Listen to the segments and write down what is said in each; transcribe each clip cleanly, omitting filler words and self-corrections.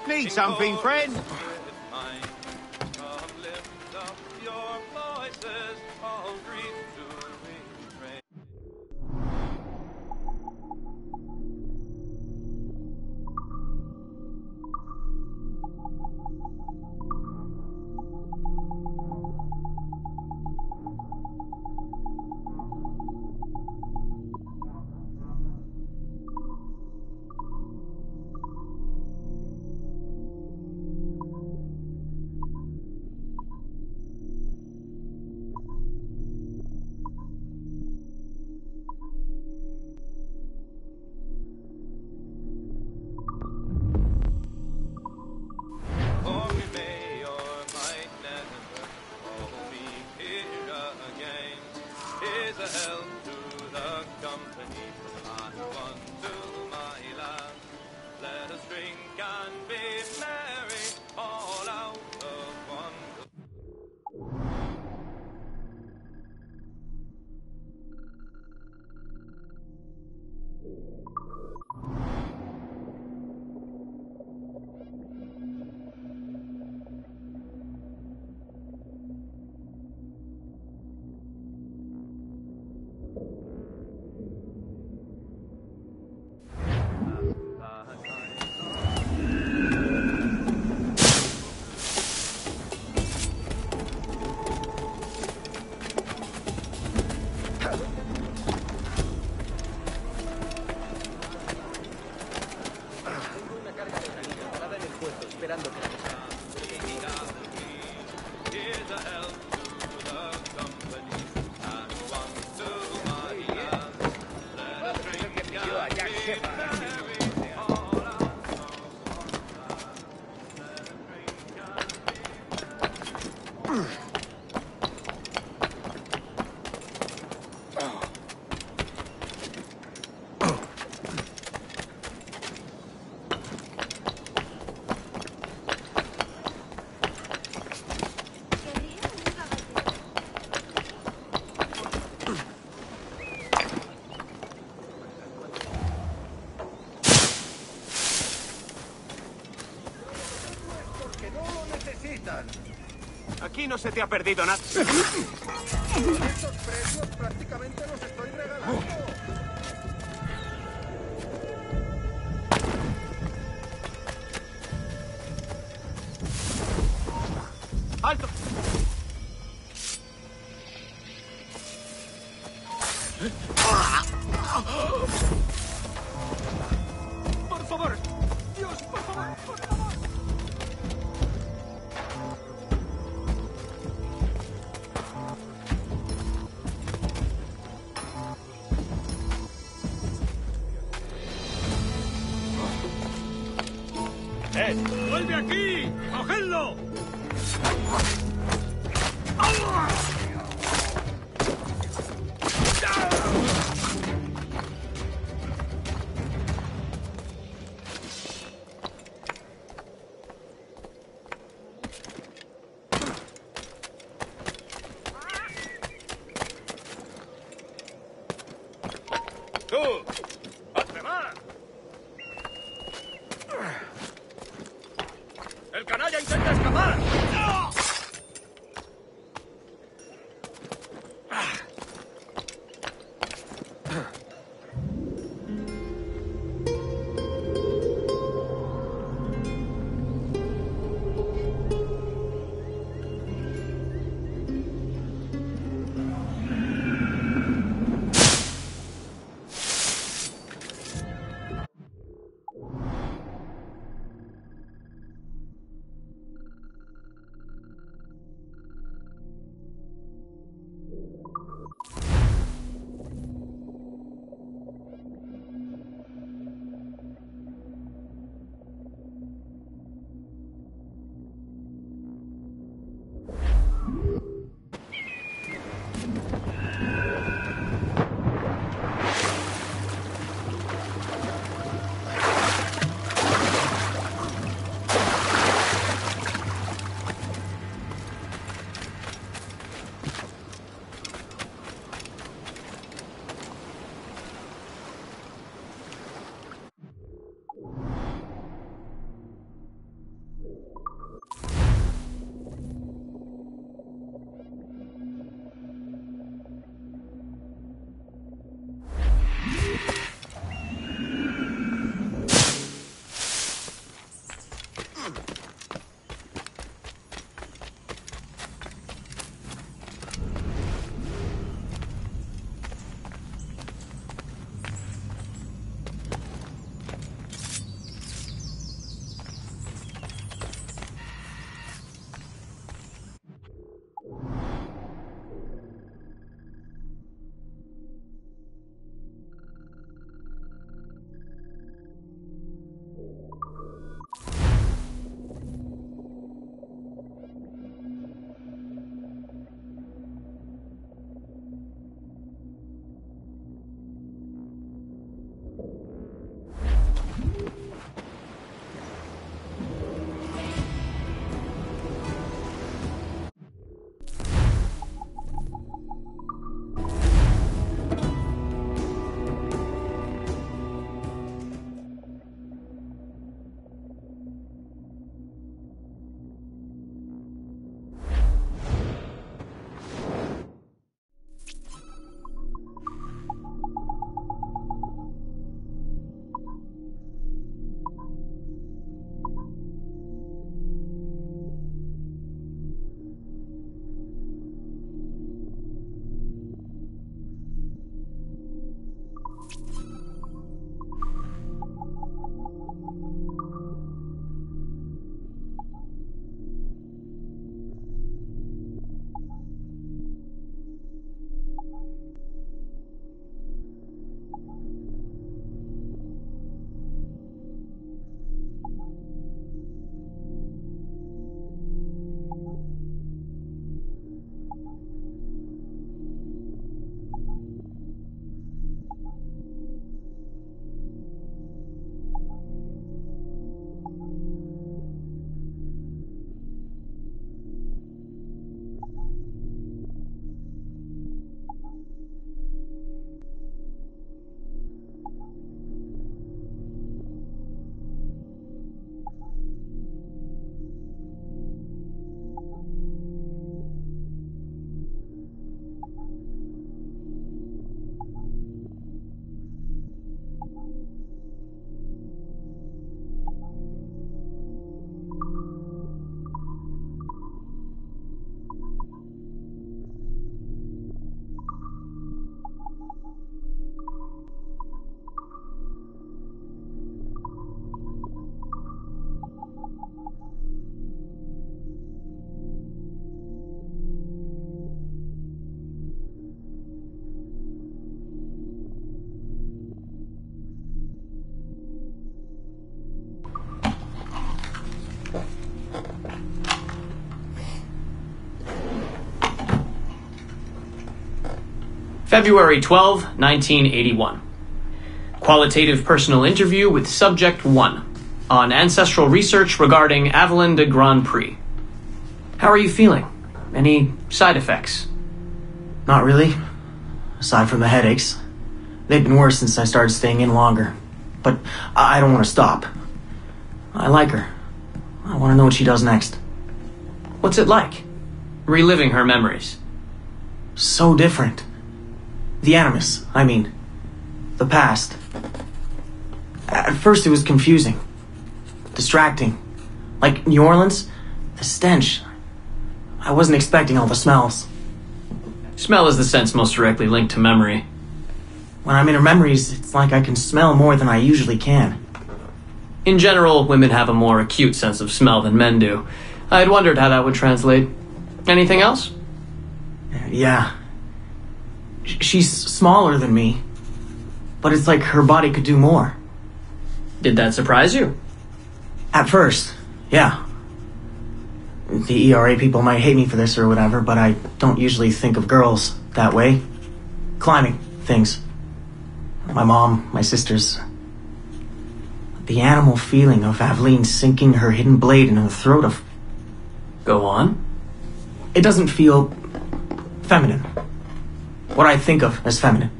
Need something, friend? Aquí no se te ha perdido nada. Estos precios prácticamente los estoy regalando. ¡Alto! ¡Por favor! ¡Dios, por favor! ¡Por favor! ¡Vuelve aquí! ¡Cogedlo! ¡Tú! ¡Hazte más! ¡El canalla intenta escapar! February 12, 1981. Qualitative personal interview with Subject 1 on ancestral research regarding Avalon de Grand Prix. How are you feeling? Any side effects? Not really. Aside from the headaches. They've been worse since I started staying in longer. But I don't want to stop. I like her. I want to know what she does next. What's it like? Reliving her memories. So different. The Animus, I mean. The past. At first it was confusing. Distracting. Like New Orleans, the stench. I wasn't expecting all the smells. Smell is the sense most directly linked to memory. When I'm in her memories, it's like I can smell more than I usually can. In general, women have a more acute sense of smell than men do. I had wondered how that would translate. Anything else? Yeah. She's smaller than me, but it's like her body could do more. Did that surprise you? At first, yeah. The ERA people might hate me for this or whatever, but I don't usually think of girls that way. Climbing things. My mom, my sisters. The animal feeling of Aveline sinking her hidden blade into the throat of... Go on. It doesn't feel feminine. What I think of as feminine.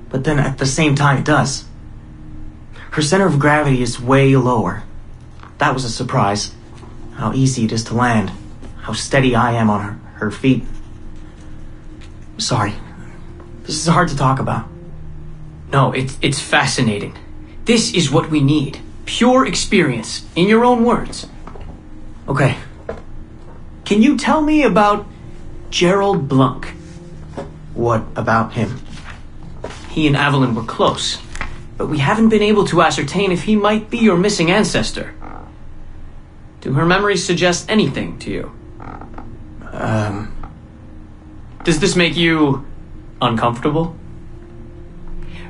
But then at the same time it does. Her center of gravity is way lower. That was a surprise. How easy it is to land. How steady I am on her feet. Sorry. This is hard to talk about. No, it's fascinating. This is what we need. Pure experience, in your own words. Okay. Can you tell me about Gerald Blunk? What about him? He and Evelyn were close, but we haven't been able to ascertain if he might be your missing ancestor. Do her memories suggest anything to you? Does this make you uncomfortable?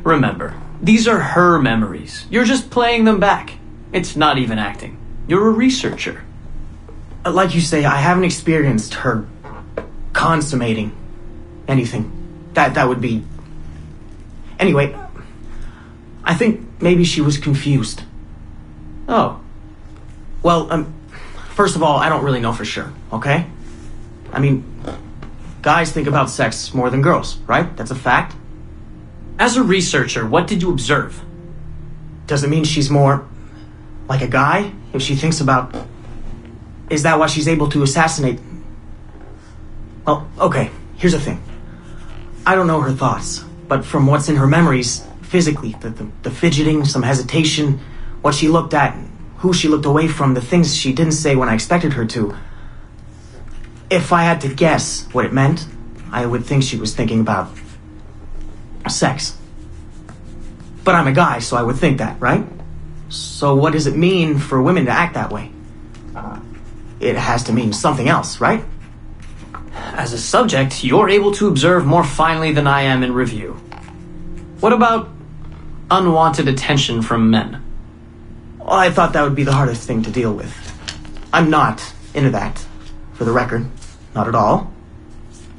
Remember, these are her memories. You're just playing them back. It's not even acting. You're a researcher. Like you say, I haven't experienced her consummating anything. That would be... Anyway, I think maybe she was confused. Oh. Well, first of all, I don't really know for sure, okay? I mean, guys think about sex more than girls, right? That's a fact. As a researcher, what did you observe? Does it mean she's more like a guy if she thinks about... Is that why she's able to assassinate... Well, okay, here's the thing. I don't know her thoughts, but from what's in her memories, physically, the fidgeting, some hesitation, what she looked at, who she looked away from, the things she didn't say when I expected her to. If I had to guess what it meant, I would think she was thinking about sex. But I'm a guy, so I would think that, right? So what does it mean for women to act that way? It has to mean something else, right? As a subject, you're able to observe more finely than I am in review. What about unwanted attention from men? Well, I thought that would be the hardest thing to deal with. I'm not into that, for the record. Not at all.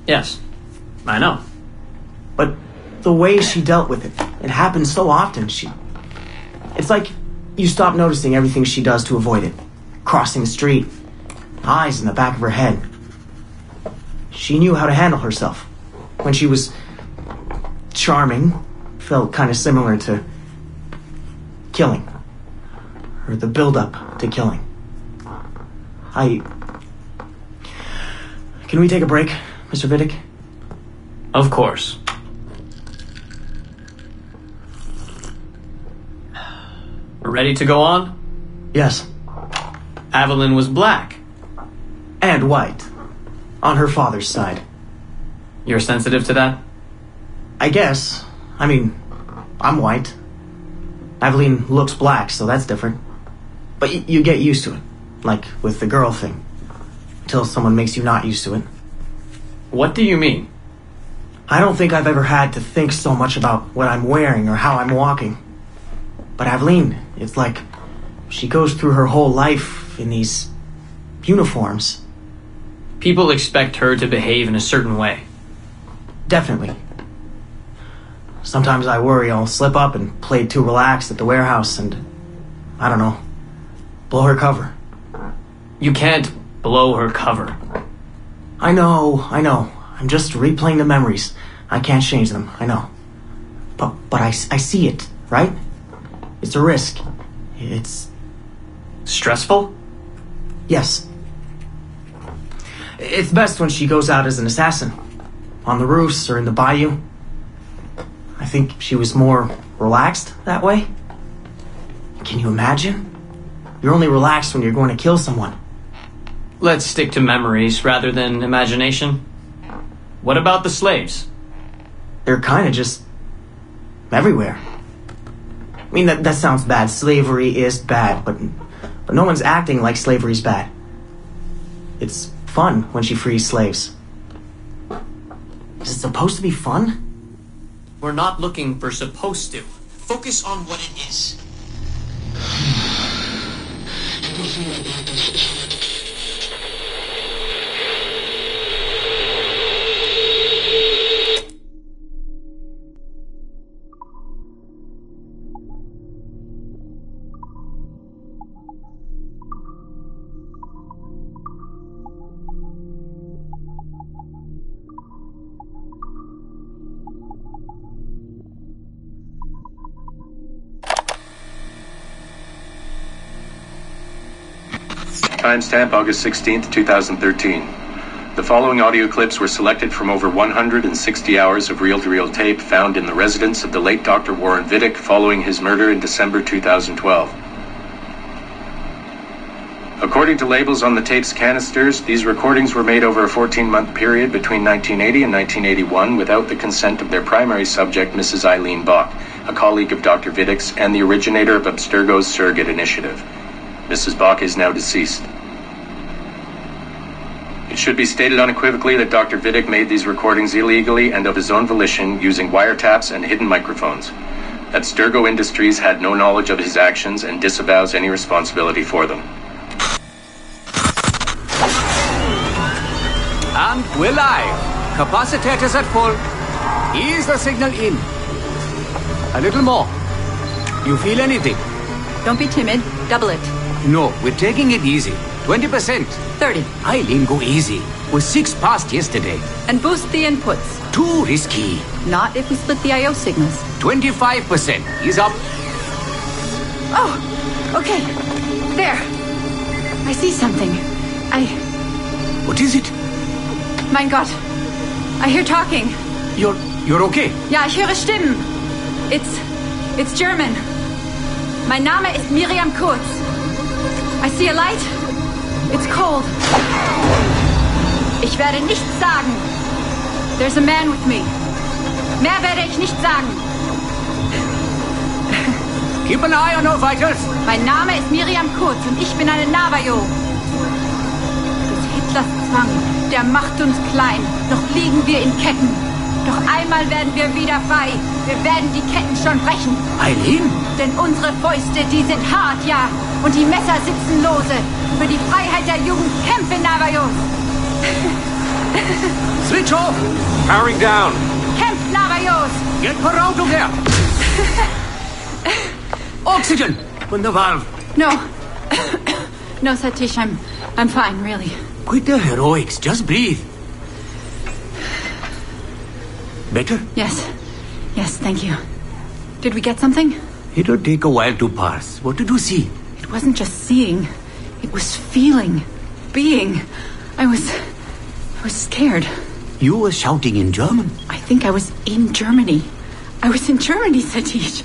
Yes, I know. But the way she dealt with it, it happens so often. It's like you stop noticing everything she does to avoid it. Crossing the street, eyes in the back of her head. She knew how to handle herself. When she was charming, felt kind of similar to killing. Or the build-up to killing. Can we take a break, Mr. Vidic? Of course. Ready to go on? Yes. Evelyn was black. And white. On her father's side. You're sensitive to that? I guess. I mean, I'm white. Evelyn looks black, so that's different. But you get used to it. Like with the girl thing. Until someone makes you not used to it. What do you mean? I don't think I've ever had to think so much about what I'm wearing or how I'm walking. But Evelyn, it's like she goes through her whole life in these uniforms. People expect her to behave in a certain way. Definitely. Sometimes I worry I'll slip up and play too relaxed at the warehouse and, I don't know, blow her cover. You can't blow her cover. I know. I'm just replaying the memories. I can't change them, I know. But I see it, right? It's a risk. It's... Stressful? Yes. It's best when she goes out as an assassin. On the roofs or in the bayou. I think she was more relaxed that way. Can you imagine? You're only relaxed when you're going to kill someone. Let's stick to memories rather than imagination. What about the slaves? They're kind of just... everywhere. I mean, that sounds bad. Slavery is bad, but no one's acting like slavery's bad. It's fun when she frees slaves. Is it supposed to be fun? We're not looking for supposed to. Focus on what it is. Timestamp August 16th, 2013. The following audio clips were selected from over 160 hours of reel-to-reel tape found in the residence of the late Dr. Warren Vidic following his murder in December 2012. According to labels on the tape's canisters, these recordings were made over a 14-month period between 1980 and 1981 without the consent of their primary subject, Mrs. Eileen Bach, a colleague of Dr. Viddick's and the originator of Abstergo's surrogate initiative. Mrs. Bach is now deceased. It should be stated unequivocally that Dr. Viddick made these recordings illegally and of his own volition using wiretaps and hidden microphones. Abstergo Industries had no knowledge of his actions and disavows any responsibility for them. And we're live. Capacitors at full. Ease the signal in. A little more. You feel anything? Don't be timid. Double it. No, we're taking it easy. 20%. 30. Eileen, go easy. We're 6 past yesterday. And boost the inputs. Too risky. Not if we split the I.O. signals. 25%. Ease up. Oh, okay. There. I see something. What is it? Mein Gott. I hear talking. You're okay? Ja, ich höre Stimmen. It's German. Mein Name ist Miriam Kurz. I see a light. It's cold. Ich werde nichts sagen. There's a man with me. Mehr werde ich nicht sagen. Keep an eye on our vitals. Mein Name ist Miriam Kurz und ich bin eine Navajo. Des Hitlers Zwang, der macht uns klein. Noch liegen wir in Ketten. Doch einmal werden wir wieder frei. Wir werden die Ketten schon brechen. Eileen? Denn unsere Fäuste, die sind hart, ja. Und die Messer sitzen lose. Für die Freiheit der Jugend kämpfen Navajos. Switch off. Powering down. Kämpft Navajos. Get her out of there. Oxygen from the valve. No. No, Satish, I'm fine, really. Quit the heroics. Just breathe. Better? Yes. Yes, thank you. Did we get something? It'll take a while to pass. What did you see? It wasn't just seeing. It was feeling. Being. I was scared. You were shouting in German. I think I was in Germany. I was in Germany, Satish.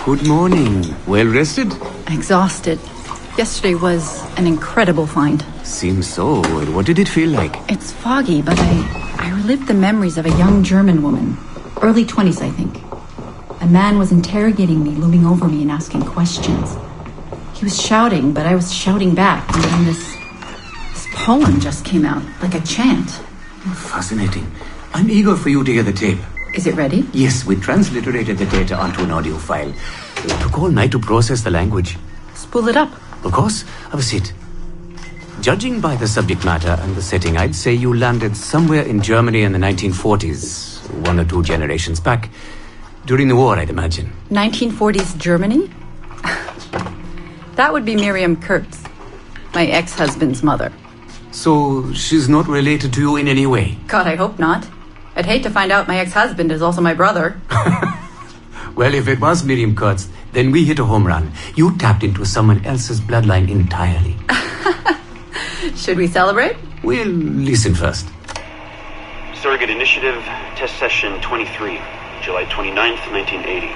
Good morning. Well rested? Exhausted. Yesterday was an incredible find. Seems so. What did it feel like? It's foggy, but I relived the memories of a young German woman. Early 20s, I think. A man was interrogating me, looming over me and asking questions. He was shouting, but I was shouting back. And then this poem just came out, like a chant. Fascinating. I'm eager for you to hear the tape. Is it ready? Yes, we transliterated the data onto an audio file. It took all night to process the language. Spool it up. Of course. Have a seat. Judging by the subject matter and the setting, I'd say you landed somewhere in Germany in the 1940s, 1 or 2 generations back. During the war, I'd imagine. 1940s Germany? That would be Miriam Kurtz, my ex-husband's mother. So she's not related to you in any way? God, I hope not. I'd hate to find out my ex-husband is also my brother. Well, if it was Miriam Kurtz, then we hit a home run. You tapped into someone else's bloodline entirely. Should we celebrate? We'll listen first. Surrogate Initiative, Test Session 23, July 29th, 1980.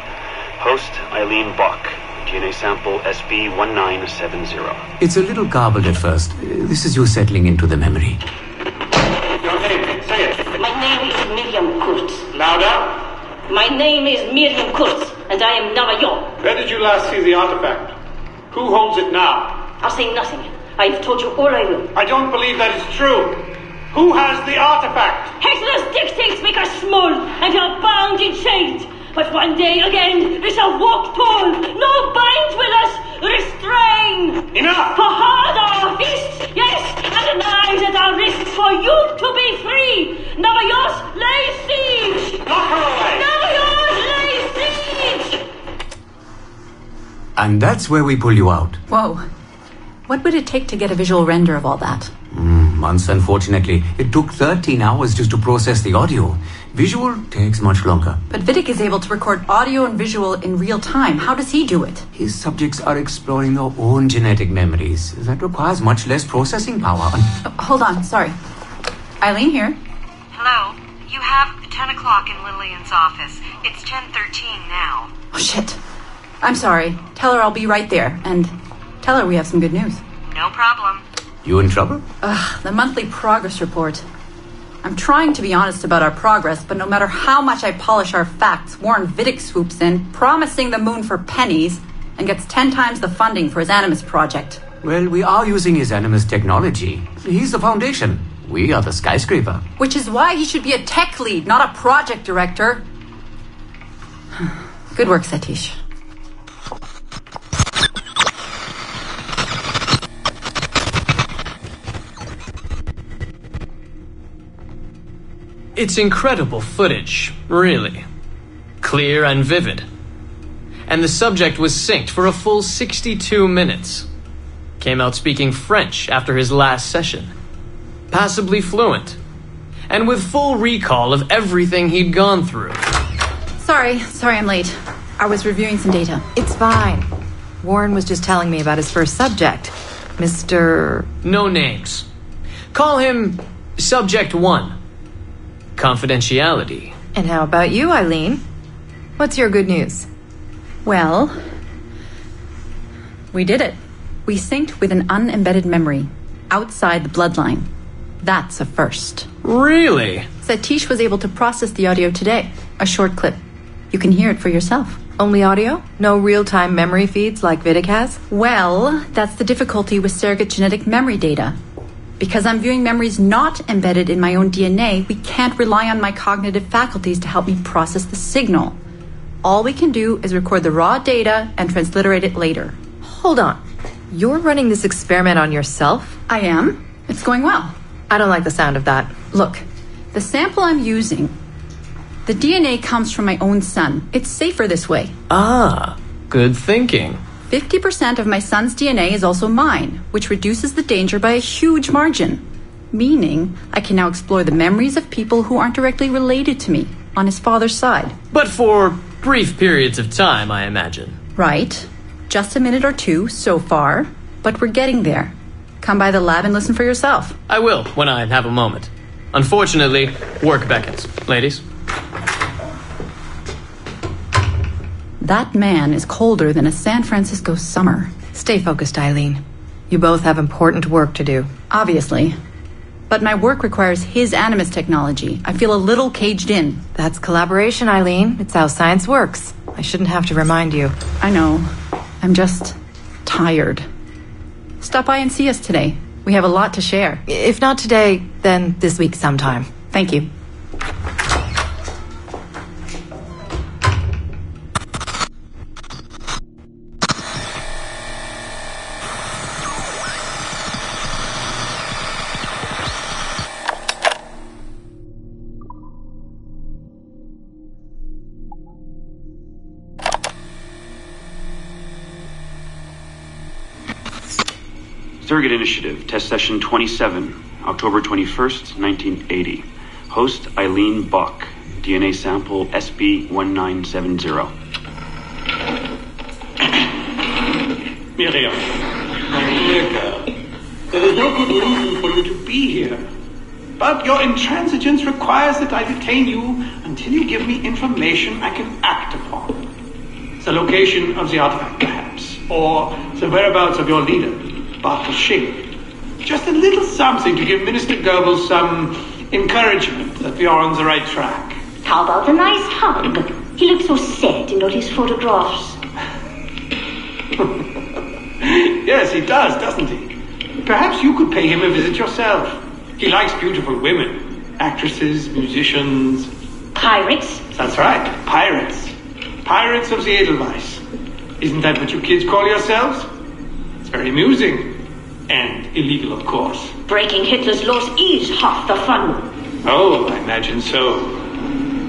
Host, Eileen Bach. DNA sample SB1970. It's a little garbled at first. This is you settling into the memory. Your name, say it. My name is Miriam Kurtz. Louder. My name is Miriam Kurtz, and I am Navajo. Where did you last see the artifact? Who holds it now? I'll say nothing. I've told you all I will. I don't believe that is true. Who has the artifact? Hitler's dictates make us small, and you're bound in chains. But one day again, we shall walk tall. No bind with us, restrain. Enough! For hard our fists, yes, and the knives at our wrists for you to be free. Navajos lay siege. Knock her away. Navajos lay siege. And that's where we pull you out. Whoa. What would it take to get a visual render of all that? Months, unfortunately. It took 13 hours just to process the audio. Visual takes much longer. But Viddick is able to record audio and visual in real time. How does he do it? His subjects are exploring their own genetic memories. That requires much less processing power. Hold on, sorry. Eileen here. Hello? You have 10 o'clock in Lillian's office. It's 10:13 now. Oh, shit. I'm sorry. Tell her I'll be right there. And tell her we have some good news. No problem. You in trouble? The monthly progress report. I'm trying to be honest about our progress, but no matter how much I polish our facts, Warren Vidic swoops in, promising the moon for pennies, and gets 10 times the funding for his Animus project. Well, we are using his Animus technology. He's the foundation. We are the skyscraper. Which is why he should be a tech lead, not a project director. Good work, Satish. It's incredible footage, really. Clear and vivid. And the subject was synced for a full 62 minutes. Came out speaking French after his last session. Passably fluent. And with full recall of everything he'd gone through. Sorry I'm late. I was reviewing some data. It's fine. Warren was just telling me about his first subject, Mr. No names. Call him Subject 1. Confidentiality. And how about you, Eileen? What's your good news? Well, we did it. We synced with an unembedded memory outside the bloodline. That's a first. Really? Satish was able to process the audio today. A short clip. You can hear it for yourself. Only audio? No real-time memory feeds like Vidic has? Well, that's the difficulty with surrogate genetic memory data. Because I'm viewing memories not embedded in my own DNA, we can't rely on my cognitive faculties to help me process the signal. All we can do is record the raw data and transliterate it later. Hold on. You're running this experiment on yourself? I am. It's going well. I don't like the sound of that. Look, the sample I'm using, the DNA comes from my own son. It's safer this way. Ah, good thinking. 50% of my son's DNA is also mine, which reduces the danger by a huge margin. Meaning, I can now explore the memories of people who aren't directly related to me on his father's side. But for brief periods of time, I imagine. Right. Just a minute or two so far, but we're getting there. Come by the lab and listen for yourself. I will, when I have a moment. Unfortunately, work beckons. Ladies? That man is colder than a San Francisco summer. Stay focused, Eileen. You both have important work to do. Obviously. But my work requires his Animus technology. I feel a little caged in. That's collaboration, Eileen. It's how science works. I shouldn't have to remind you. I know. I'm just tired. Stop by and see us today. We have a lot to share. If not today, then this week sometime. Thank you. Surrogate Initiative, Test Session 27, October 21st, 1980. Host Eileen Bach, DNA sample SB1970. Miriam, my dear girl, there is no good reason for you to be here. But your intransigence requires that I detain you until you give me information I can act upon. The location of the artifact, perhaps, or the whereabouts of your leader, Bartle Shing. Just a little something to give Minister Goebbels some encouragement that we are on the right track. How about a nice hug? He looks so sad in all his photographs. Yes, he does, doesn't he? Perhaps you could pay him a visit yourself. He likes beautiful women. Actresses, musicians. Pirates? That's right, pirates. Pirates of the Edelweiss. Isn't that what you kids call yourselves? It's very amusing. And illegal, of course. Breaking Hitler's laws is half the fun. Oh, I imagine so.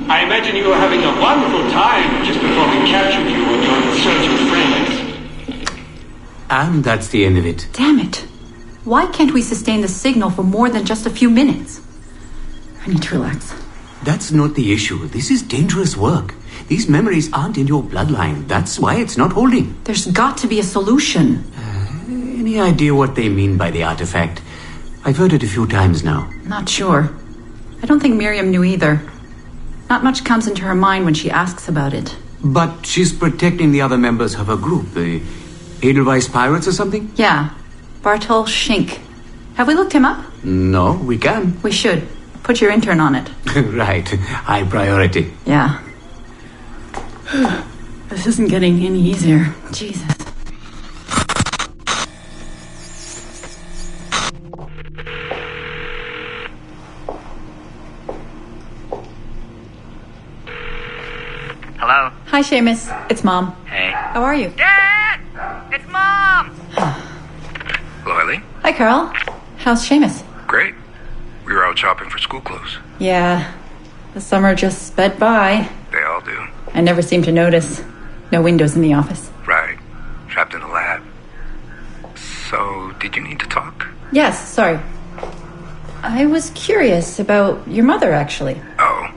I imagine you were having a wonderful time just before we captured you and your search of friends. And that's the end of it. Damn it. Why can't we sustain the signal for more than just a few minutes? I need to relax. That's not the issue. This is dangerous work. These memories aren't in your bloodline. That's why it's not holding. There's got to be a solution. Any idea what they mean by the artifact? I've heard it a few times now. Not sure. I don't think Miriam knew either. Not much comes into her mind when she asks about it. But she's protecting the other members of her group, the Edelweiss Pirates or something? Yeah. Bartol Schink. Have we looked him up? No, we can. We should. Put your intern on it. Right. High priority. Yeah. This isn't getting any easier. Jesus. Hello? Hi, Seamus. It's Mom. Hey. How are you? Dad! It's Mom! Hello, Eileen. Hi, Carl. How's Seamus? Great. We were out shopping for school clothes. Yeah. The summer just sped by. They all do. I never seem to notice. No windows in the office. Right. Trapped in a lab. So, did you need to talk? Yes, sorry. I was curious about your mother, actually. Oh.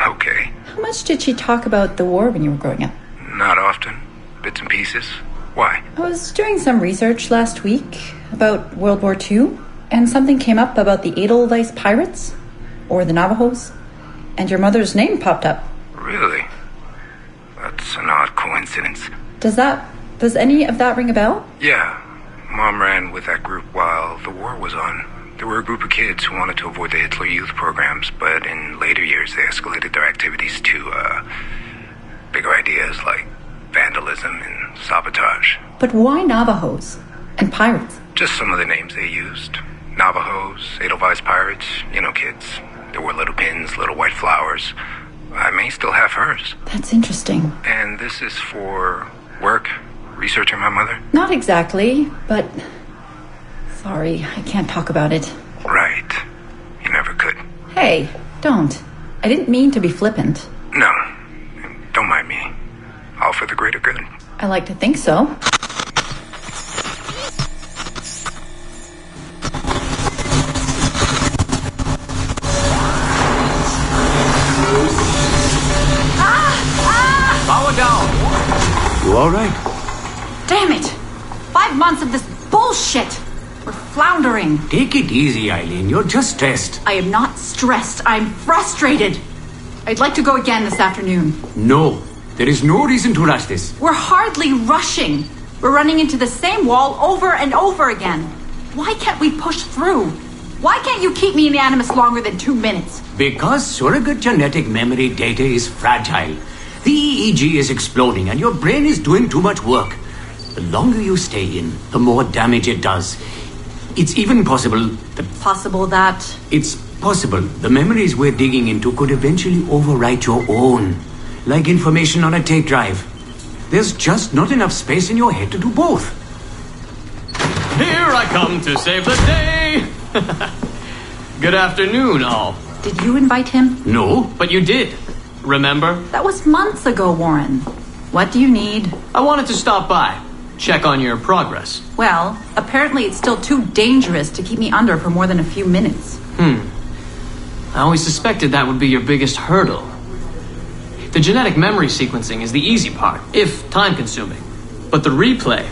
Okay. How much did she talk about the war when you were growing up? Not often. Bits and pieces. Why? I was doing some research last week about World War II, and something came up about the Edelweiss Pirates, or the Navajos, and your mother's name popped up. Really? That's an odd coincidence. Does any of that ring a bell? Yeah. Mom ran with that group while the war was on. There were a group of kids who wanted to avoid the Hitler Youth programs, but in later years they escalated their activities to, bigger ideas like vandalism and sabotage. But why Navajos and pirates? Just some of the names they used. Navajos, Edelweiss Pirates, you know, kids. There were little pins, little white flowers. I may still have hers. That's interesting. And this is for work? Researching my mother? Not exactly, but... Sorry, I can't talk about it. Right. You never could. Hey, don't. I didn't mean to be flippant. No. Don't mind me. All for the greater good. I like to think so. Power down. You all right? Damn it! 5 months of this bullshit! We're floundering. Take it easy, Eileen. You're just stressed. I am not stressed. I'm frustrated. I'd like to go again this afternoon. No. There is no reason to rush this. We're hardly rushing. We're running into the same wall over and over again. Why can't we push through? Why can't you keep me in the Animus longer than 2 minutes? Because surrogate genetic memory data is fragile. The EEG is exploding and your brain is doing too much work. The longer you stay in, the more damage it does. It's even possible that... It's possible the memories we're digging into could eventually overwrite your own. Like information on a tape drive. There's just not enough space in your head to do both. Here I come to save the day! Good afternoon, all. Did you invite him? No. But you did. Remember? That was months ago, Warren. What do you need? I wanted to stop by. Check on your progress. Well, apparently it's still too dangerous to keep me under for more than a few minutes. I always suspected that would be your biggest hurdle. The genetic memory sequencing is the easy part, if time-consuming. But the replay,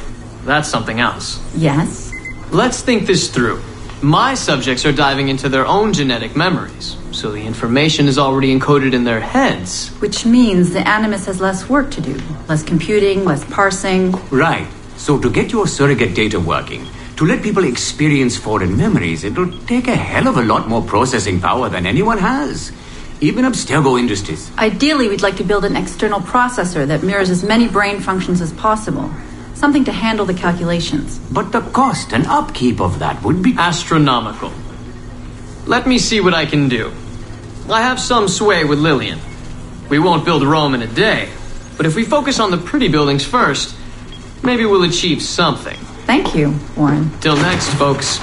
that's something else. Yes? Let's think this through. My subjects are diving into their own genetic memories, so the information is already encoded in their heads. Which means the Animus has less work to do. Less computing, less parsing. Right. So to get your surrogate data working, to let people experience foreign memories, it'll take a hell of a lot more processing power than anyone has. Even Abstergo Industries. Ideally, we'd like to build an external processor that mirrors as many brain functions as possible. Something to handle the calculations. But the cost and upkeep of that would be... astronomical. Let me see what I can do. I have some sway with Lillian. We won't build Rome in a day, but if we focus on the pretty buildings first, maybe we'll achieve something. Thank you, Warren. Till next, folks.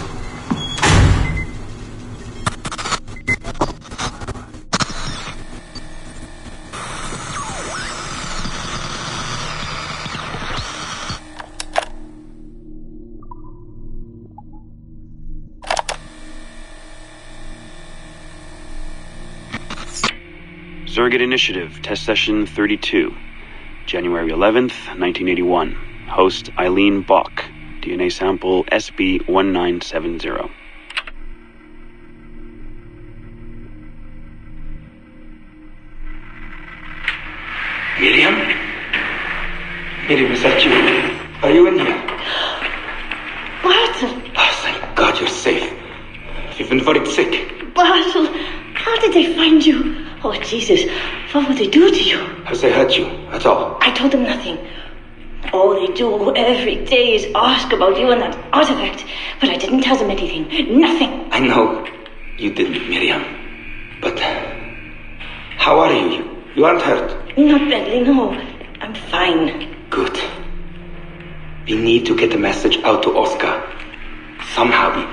Surrogate Initiative, Test Session 32, January 11th, 1981. Host Eileen Bach, DNA sample SB1970. Miriam? Miriam, is that you? Are you in here? Bartle! Oh, thank God you're safe. You've been very sick. Bartle, how did they find you? Oh, Jesus, what would they do to you? Has they hurt you at all? I told them nothing. All they do every day is ask about you and that artifact. But I didn't tell them anything. Nothing. I know you didn't, Miriam. But how are you? You aren't hurt? Not badly, no. I'm fine. Good. We need to get the message out to Oscar. Somehow.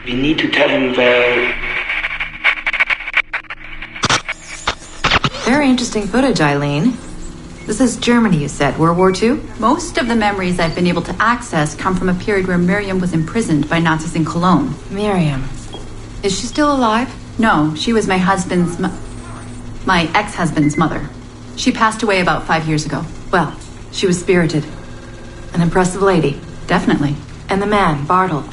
We need to tell him where... Very interesting footage, Eileen. This is Germany, you said. World War II? Most of the memories I've been able to access come from a period where Miriam was imprisoned by Nazis in Cologne. Miriam. Is she still alive? No, she was my ex-husband's mother. She passed away about 5 years ago. Well, she was spirited. An impressive lady. Definitely. And the man, Bartle.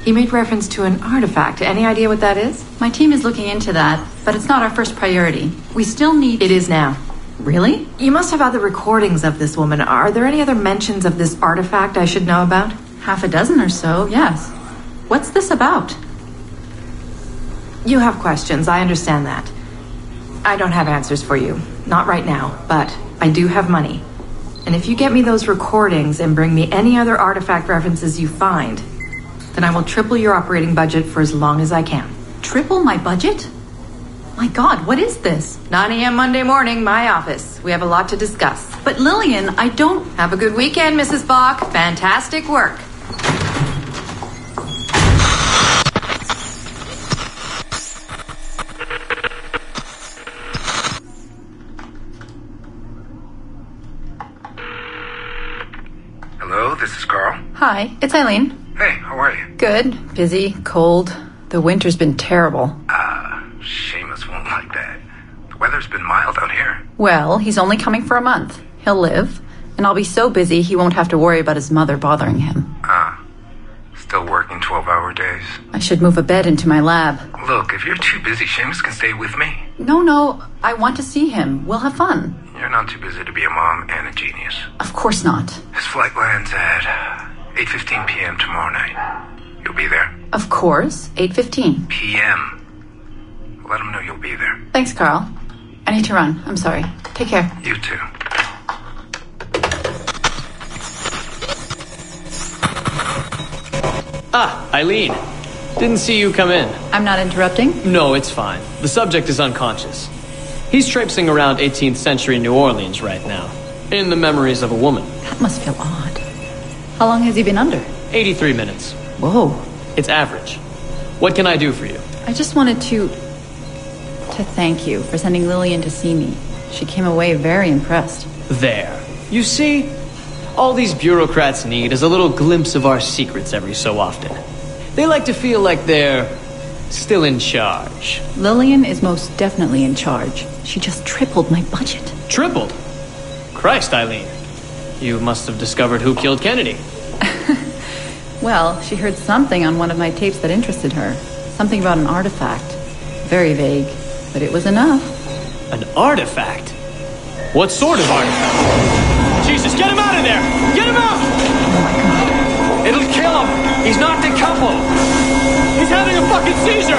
He made reference to an artifact. Any idea what that is? My team is looking into that, but it's not our first priority. We still need... It is now. Really? You must have other recordings of this woman. Are there any other mentions of this artifact I should know about? Half a dozen or so, yes. What's this about? You have questions, I understand that. I don't have answers for you. Not right now, but I do have money. And if you get me those recordings and bring me any other artifact references you find, then I will triple your operating budget for as long as I can. Triple my budget? My God, what is this? 9 a.m. Monday morning, my office. We have a lot to discuss. But Lillian, I don't... Have a good weekend, Mrs. Bach. Fantastic work. Hello, this is Carl. Hi, it's Eileen. Hey, how are you? Good. Busy. Cold. The winter's been terrible. Seamus won't like that. The weather's been mild out here. Well, he's only coming for a month. He'll live. And I'll be so busy he won't have to worry about his mother bothering him. Still working 12-hour days. I should move a bed into my lab. Look, if you're too busy, Seamus can stay with me. No. I want to see him. We'll have fun. You're not too busy to be a mom and a genius. Of course not. His flight lands at 8:15 p.m. tomorrow night. You'll be there? Of course. 8:15 p.m. Let him know you'll be there. Thanks, Carl. I need to run. I'm sorry. Take care. You too. Eileen. Didn't see you come in. I'm not interrupting? No, it's fine. The subject is unconscious. He's traipsing around 18th century New Orleans right now, in the memories of a woman. That must feel odd. How long has he been under? 83 minutes. Whoa. It's average. What can I do for you? I just wanted to thank you for sending Lillian to see me. She came away very impressed. There. You see, all these bureaucrats need is a little glimpse of our secrets every so often. They like to feel like they're still in charge. Lillian is most definitely in charge. She just tripled my budget. Tripled? Christ, Eileen. You must have discovered who killed Kennedy. Well, she heard something on one of my tapes that interested her. Something about an artifact. Very vague, but it was enough. An artifact? What sort of artifact? Jesus, get him out of there! Get him out! Oh my God. It'll kill him! He's not decoupled! He's having a fucking seizure!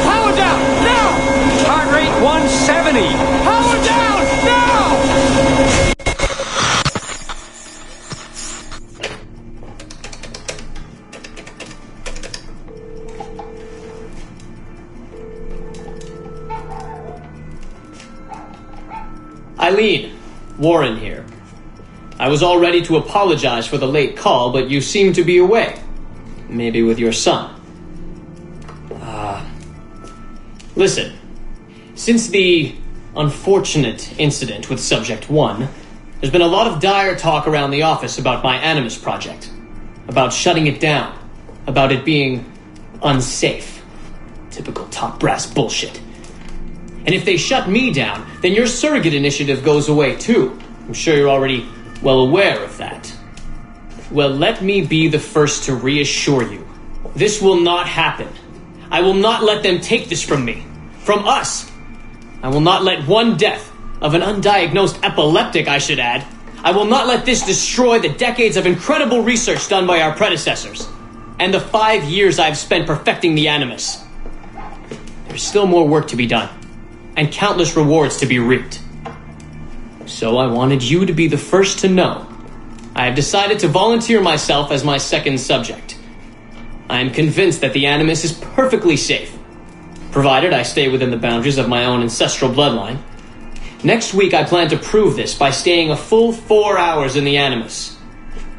Power down! Now! Heart rate 170. Power down! Now! Eileen, Warren here. I was all ready to apologize for the late call, but you seem to be away. Maybe with your son. Listen, since the unfortunate incident with Subject 1, there's been a lot of dire talk around the office about my Animus project. About shutting it down. About it being unsafe. Typical top brass bullshit. And if they shut me down, then your surrogate initiative goes away too. I'm sure you're already well aware of that. Well, let me be the first to reassure you. This will not happen. I will not let them take this from me. From us. I will not let one death, Of an undiagnosed epileptic, I should add. I will not let this destroy the decades of incredible research done by our predecessors, and the 5 years I've spent perfecting the Animus. There's still more work to be done, and countless rewards to be reaped. So I wanted you to be the first to know. I have decided to volunteer myself as my second subject. I am convinced that the Animus is perfectly safe, provided I stay within the boundaries of my own ancestral bloodline. Next week I plan to prove this by staying a full 4 hours in the Animus.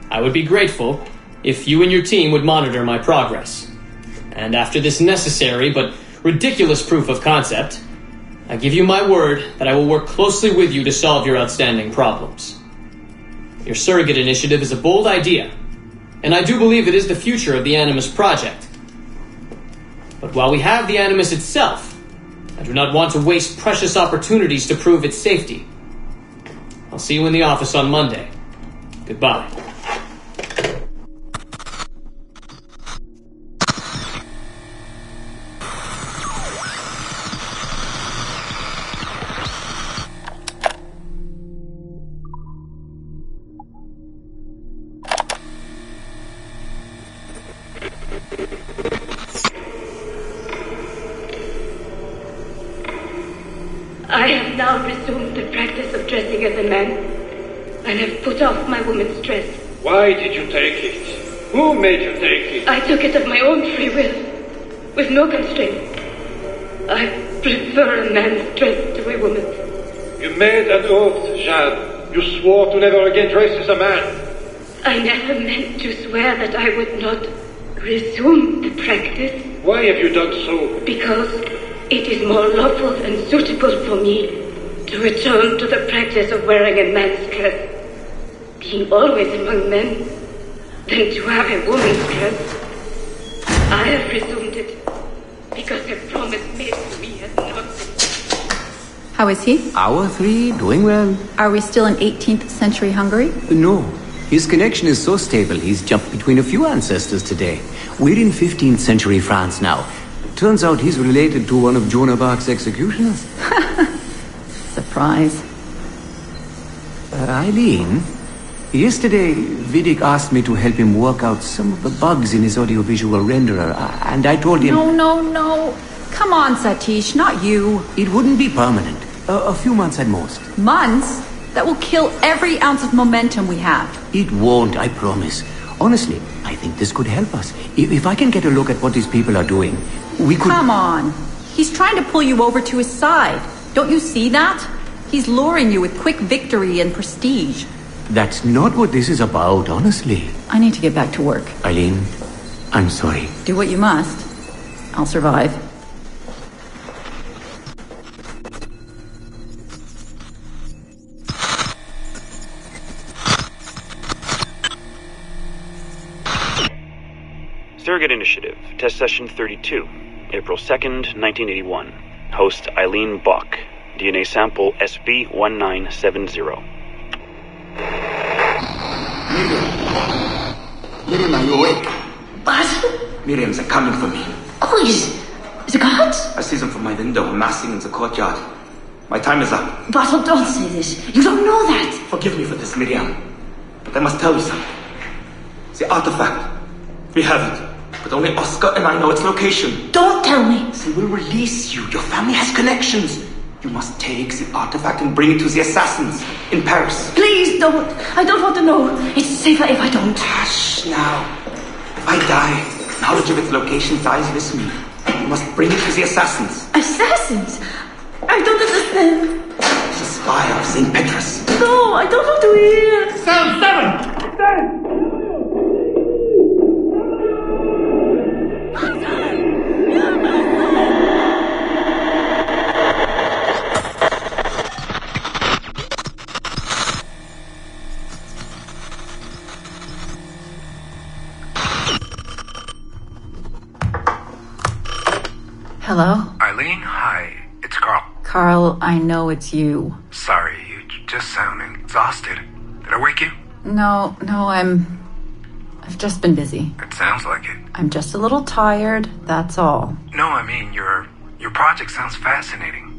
I would be grateful if you and your team would monitor my progress. And after this necessary but ridiculous proof of concept, I give you my word that I will work closely with you to solve your outstanding problems. Your surrogate initiative is a bold idea, and I do believe it is the future of the Animus project. But while we have the Animus itself, I do not want to waste precious opportunities to prove its safety. I'll see you in the office on Monday. Goodbye. I have now resumed the practice of dressing as a man, and have put off my woman's dress. Why did you take it? Who made you take it? I took it of my own free will, with no constraint. I prefer a man's dress to a woman's. You made an oath, Jeanne. You swore to never again dress as a man. I never meant to swear that I would not resume the practice. Why have you done so? Because it is more lawful and suitable for me to return to the practice of wearing a man's dress, being always among men, than to have a woman's dress. I have resumed it because the promise made to me has not been. How is he? Hour 3, doing well. Are we still in 18th century Hungary? No. His connection is so stable, he's jumped between a few ancestors today. We're in 15th century France now. Turns out he's related to one of Joan of Arc's executioners. Surprise. Eileen, yesterday Vidic asked me to help him work out some of the bugs in his audiovisual renderer, and I told him... No. Come on, Satish, not you. It wouldn't be permanent. A few months at most. Months? That will kill every ounce of momentum we have. It won't, I promise. Honestly, I think this could help us. If I can get a look at what these people are doing, we could... Come on. He's trying to pull you over to his side. Don't you see that? He's luring you with quick victory and prestige. That's not what this is about, honestly. I need to get back to work. Eileen, I'm sorry. Do what you must. I'll survive. Surrogate Initiative, Test Session 32, April 2nd, 1981. Host Eileen Bach. DNA sample SB1970. Miriam, are you awake? What? Miriam, they're coming for me. Oh, is it God? I see them from my window, amassing in the courtyard. My time is up. Battle, don't say this. You don't know that. Forgive me for this, Miriam. But I must tell you something. The artifact. We have it. But only Oscar and I know its location. Don't tell me. They will release you. Your family has connections. You must take the artifact and bring it to the assassins in Paris. Please don't. I don't want to know. It's safer if I don't. Hush now. If I die, knowledge of its location dies with me. You must bring it to the assassins. Assassins? I don't understand. The spire of St. Petrus. No, I don't want to hear. Cell 7! Dead! Hello? Eileen, hi. It's Carl. Carl, I know it's you. Sorry, you just sound exhausted. Did I wake you? No, I've just been busy. It sounds like it. I'm just a little tired, that's all. No, I mean, your project sounds fascinating.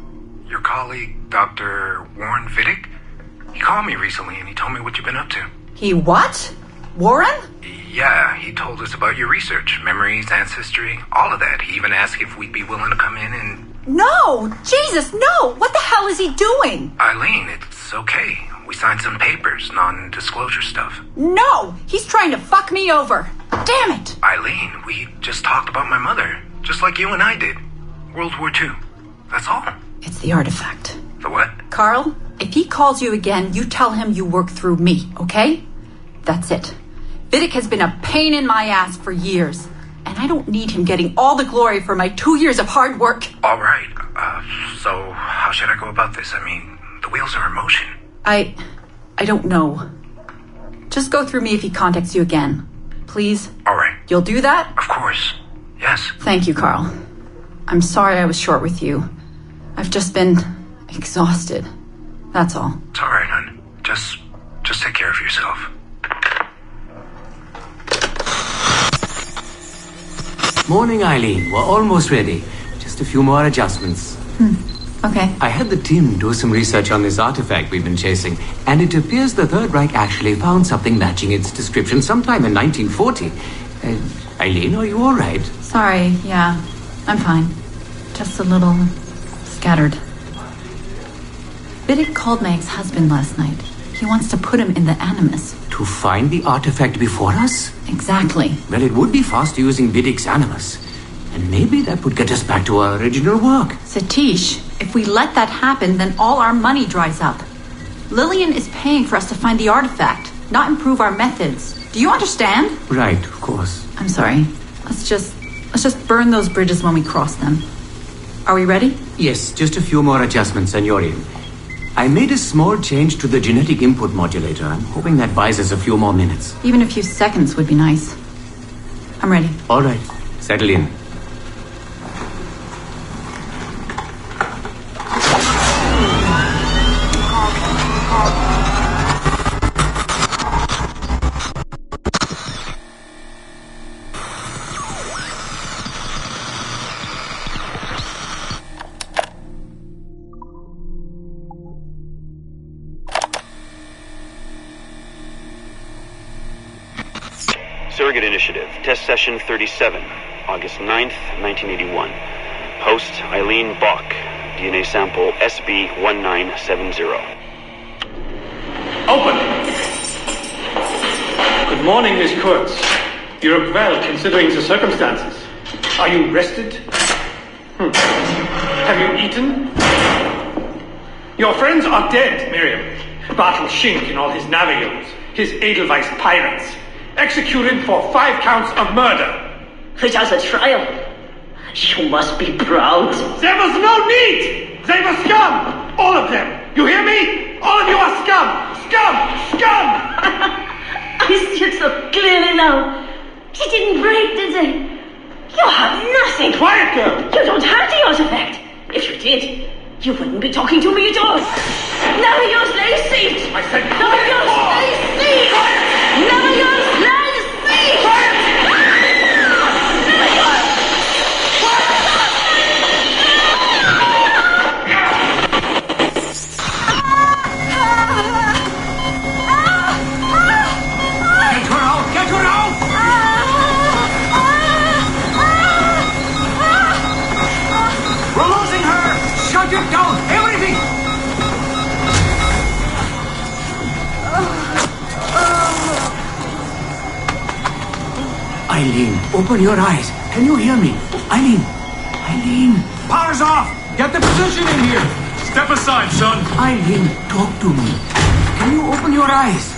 Your colleague, Dr. Warren Vidic? He called me recently and he told me what you've been up to. He what? Warren? Yeah, he told us about your research, memories, ancestry, all of that. He even asked if we'd be willing to come in and... No! Jesus, no! What the hell is he doing? Eileen, it's okay. We signed some papers, non-disclosure stuff. No! He's trying to fuck me over. Damn it! Eileen, we just talked about my mother, just like you and I did. World War II. That's all. It's the artifact. The what? Carl, if he calls you again, you tell him you work through me, okay? That's it. Vidic has been a pain in my ass for years, and I don't need him getting all the glory for my 2 years of hard work. All right. So how should I go about this? I mean, the wheels are in motion. I don't know. Just go through me if he contacts you again. Please? All right. You'll do that? Of course. Yes. Thank you, Carl. I'm sorry I was short with you. I've just been exhausted. That's all. It's all right, hon. Just take care of yourself. Morning, Eileen. We're almost ready. Just a few more adjustments. Okay. I had the team do some research on this artifact we've been chasing, and it appears the Third Reich actually found something matching its description sometime in 1940. Eileen, are you all right? Sorry, yeah. I'm fine. Just a little scattered. Vidic called my ex-husband last night. He wants to put him in the Animus. To find the artifact before us? Exactly. Well, it would be faster using Vidic's Animus. And maybe that would get us back to our original work. Satish, if we let that happen, then all our money dries up. Lillian is paying for us to find the artifact, not improve our methods. Do you understand? Right, of course. I'm sorry. Let's just burn those bridges when we cross them. Are we ready? Yes, just a few more adjustments and you're in. I made a small change to the genetic input modulator. I'm hoping that buys us a few more minutes. Even a few seconds would be nice. I'm ready. All right. Settle in. Surrogate Initiative, Test Session 37, August 9th, 1981. Host Eileen Bach, DNA sample SB1970. Open! Good morning, Miss Kurtz. You look well, considering the circumstances. Are you rested? Have you eaten? Your friends are dead, Miriam. Bartel Schink and all his navios, his Edelweiss pirates. Executed for 5 counts of murder. It was a trial. You must be proud. There was no need! They were scum! All of them! You hear me? All of you are scum! Scum! Scum! I see it so clearly now. He didn't break, did they? You have nothing. Quiet, girl! You don't have the artifact. If you did, you wouldn't be talking to me at all. None of your slave seat! I said none of your slave seat! None of your slave seat! Eileen, open your eyes. Can you hear me? Eileen! Eileen! Power's off! Get the position in here! Step aside, son! Eileen, talk to me. Can you open your eyes?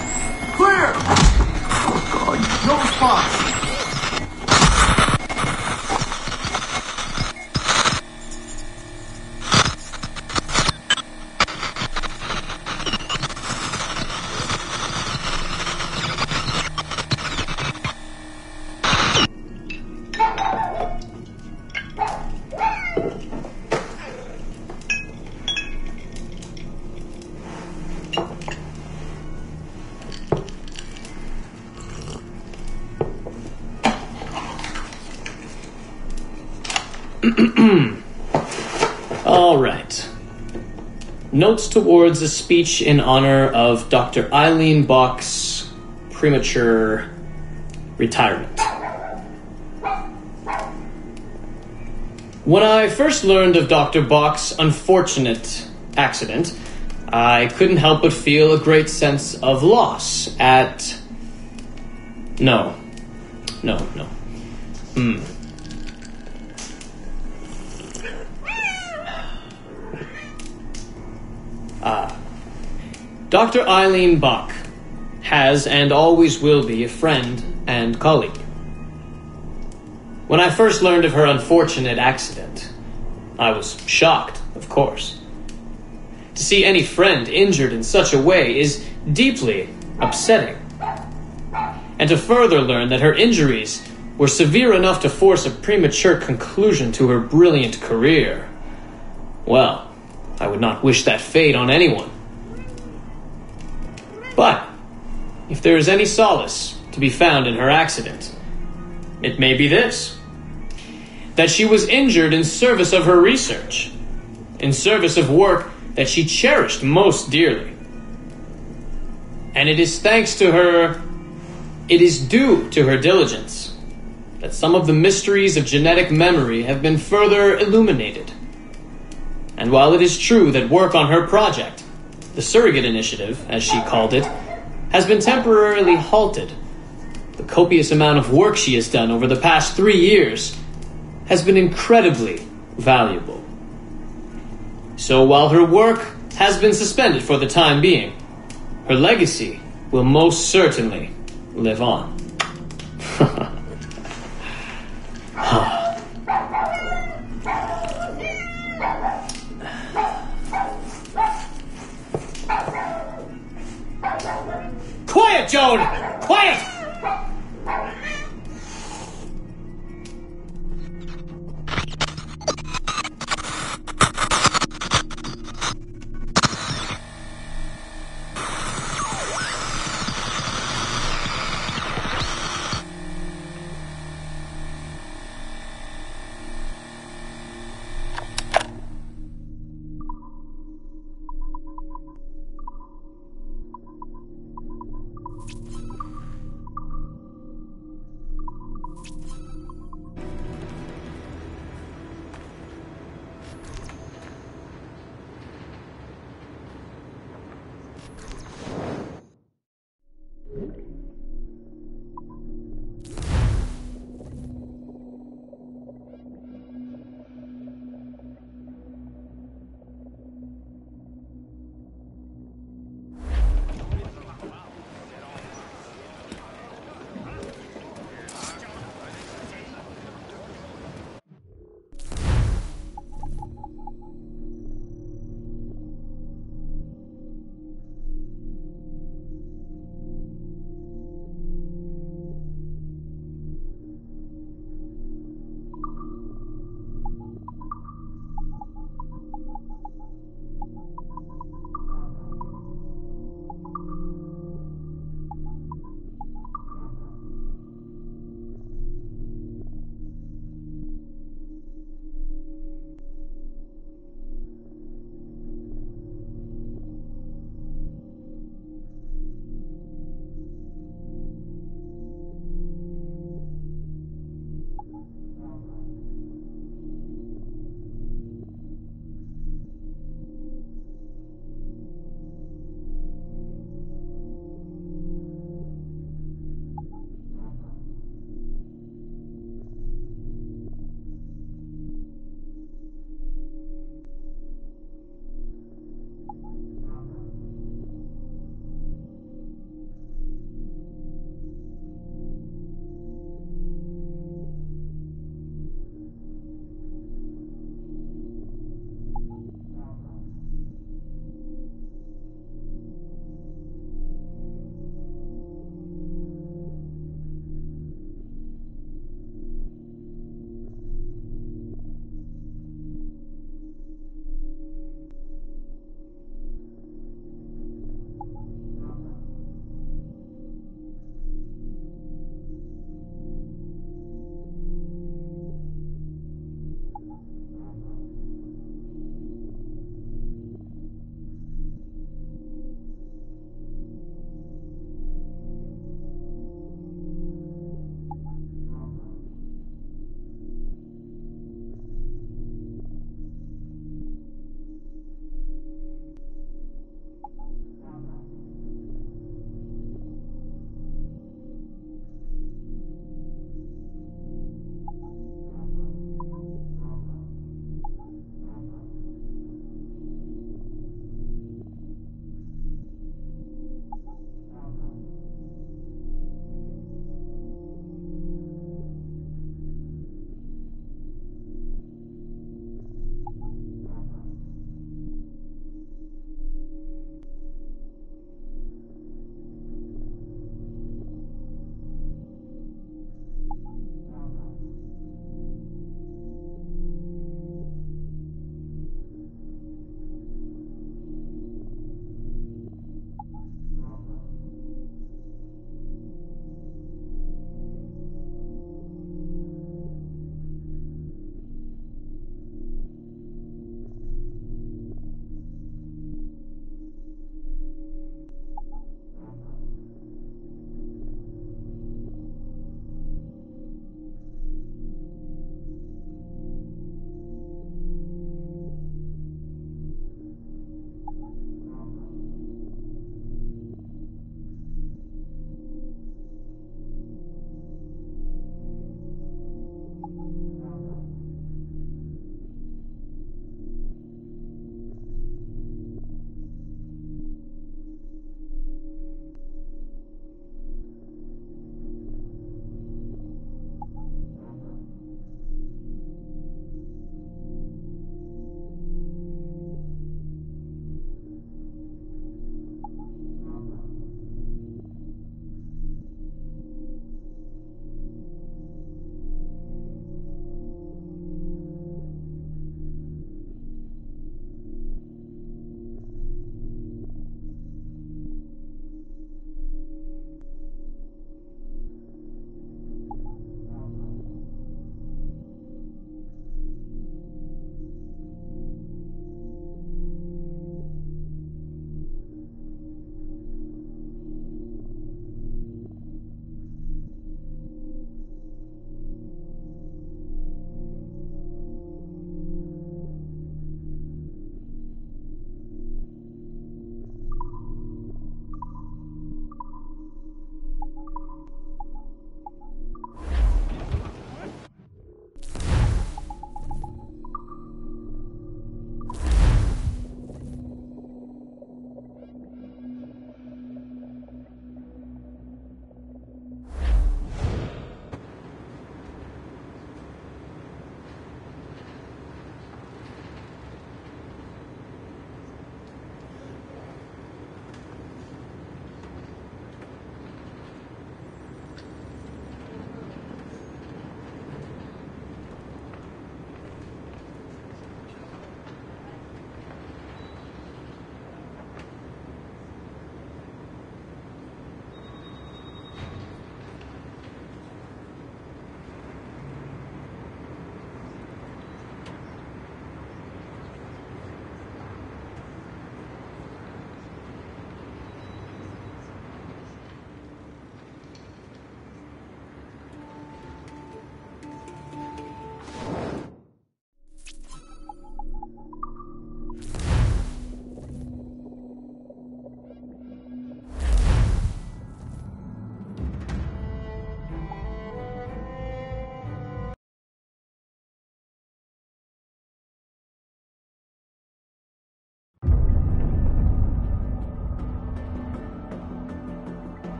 Clear! Oh, God. No response. All right. Notes towards a speech in honor of Dr. Eileen Bach's premature retirement. When I first learned of Dr. Bach's unfortunate accident, I couldn't help but feel a great sense of loss at... No. Dr. Eileen Bach has and always will be a friend and colleague. When I first learned of her unfortunate accident, I was shocked, of course. To see any friend injured in such a way is deeply upsetting. And to further learn that her injuries were severe enough to force a premature conclusion to her brilliant career, well, I would not wish that fate on anyone. But if there is any solace to be found in her accident, it may be this: that she was injured in service of her research, in service of work that she cherished most dearly. And it is thanks to her, it is due to her diligence, that some of the mysteries of genetic memory have been further illuminated. And while it is true that work on her project, the Surrogate Initiative, as she called it, has been temporarily halted, the copious amount of work she has done over the past 3 years has been incredibly valuable. So while her work has been suspended for the time being, her legacy will most certainly live on. Quiet, Joan! Quiet!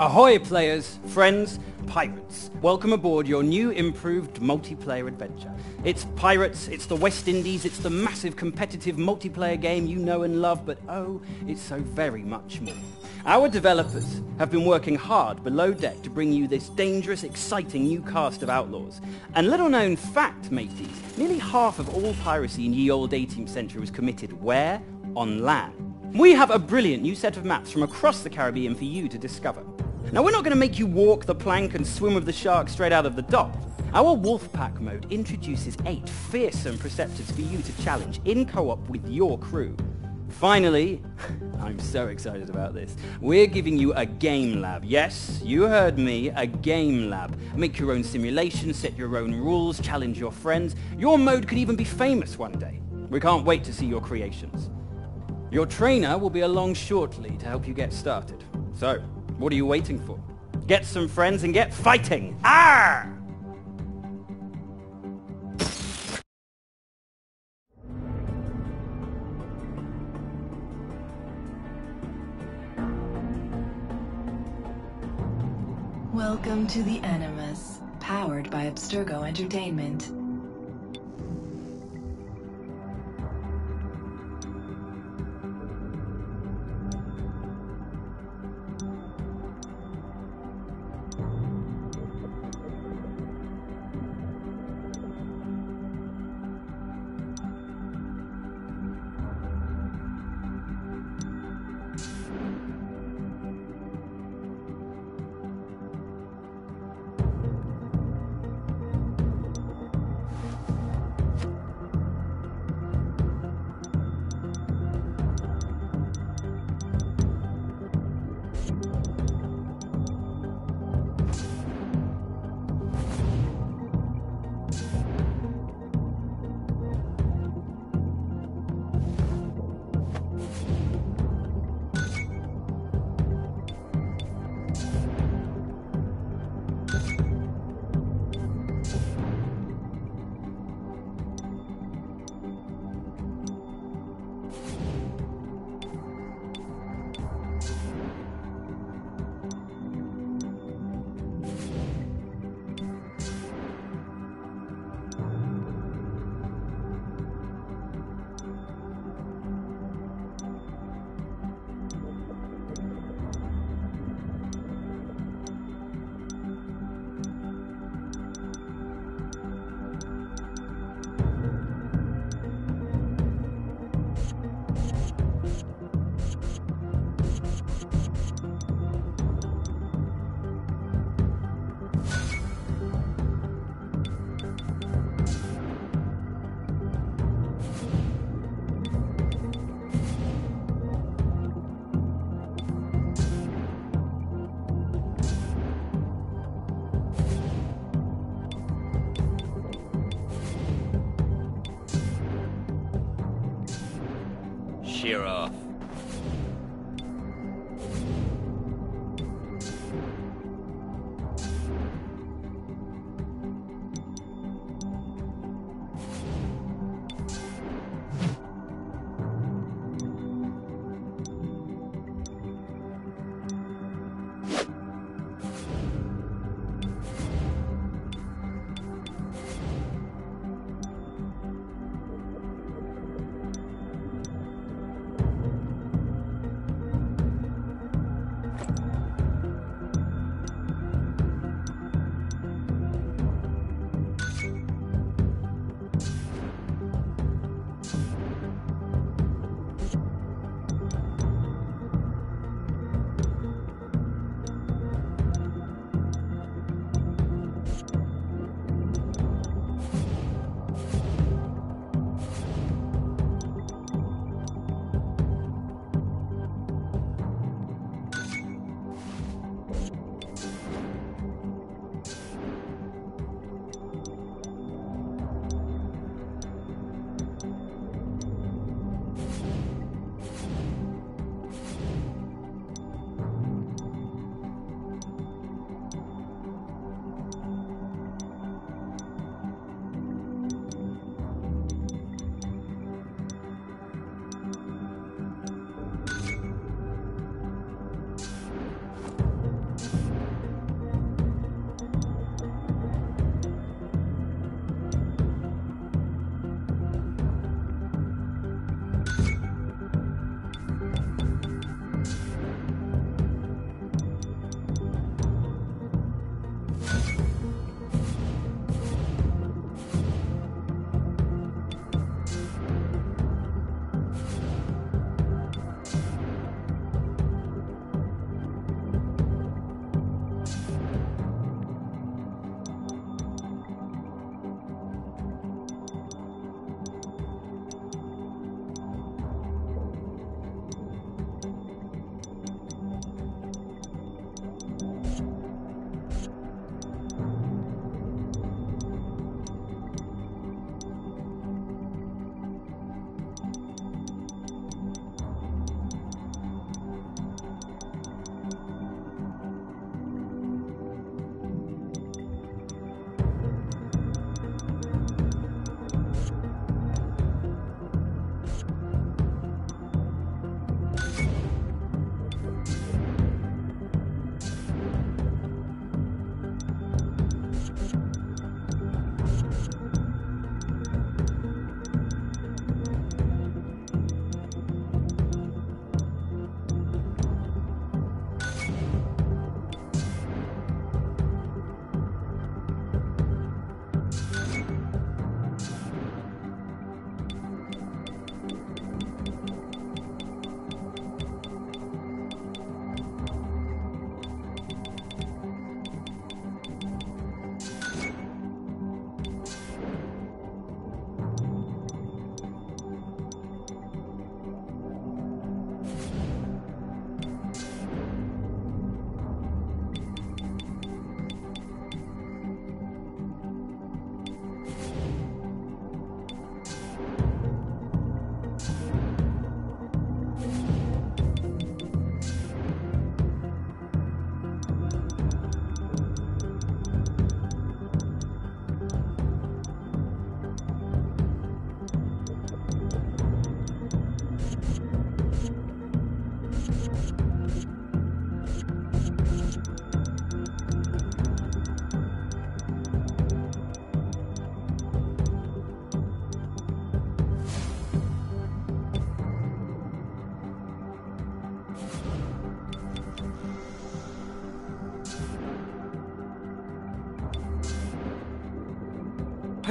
Ahoy players, friends, pirates. Welcome aboard your new improved multiplayer adventure. It's pirates, it's the West Indies, it's the massive competitive multiplayer game you know and love, but oh, it's so very much more. Our developers have been working hard below deck to bring you this dangerous, exciting new cast of outlaws. And little known fact, mateys, nearly half of all piracy in ye old 18th century was committed where? On land. We have a brilliant new set of maps from across the Caribbean for you to discover. Now, we're not going to make you walk the plank and swim with the shark straight out of the dock. Our Wolfpack mode introduces 8 fearsome preceptors for you to challenge in co-op with your crew. Finally, I'm so excited about this, we're giving you a game lab. Yes, you heard me, a game lab. Make your own simulations, set your own rules, challenge your friends. Your mode could even be famous one day. We can't wait to see your creations. Your trainer will be along shortly to help you get started. So, what are you waiting for? Get some friends and get fighting! Arr! Welcome to the Animus, powered by Abstergo Entertainment. Sheer off.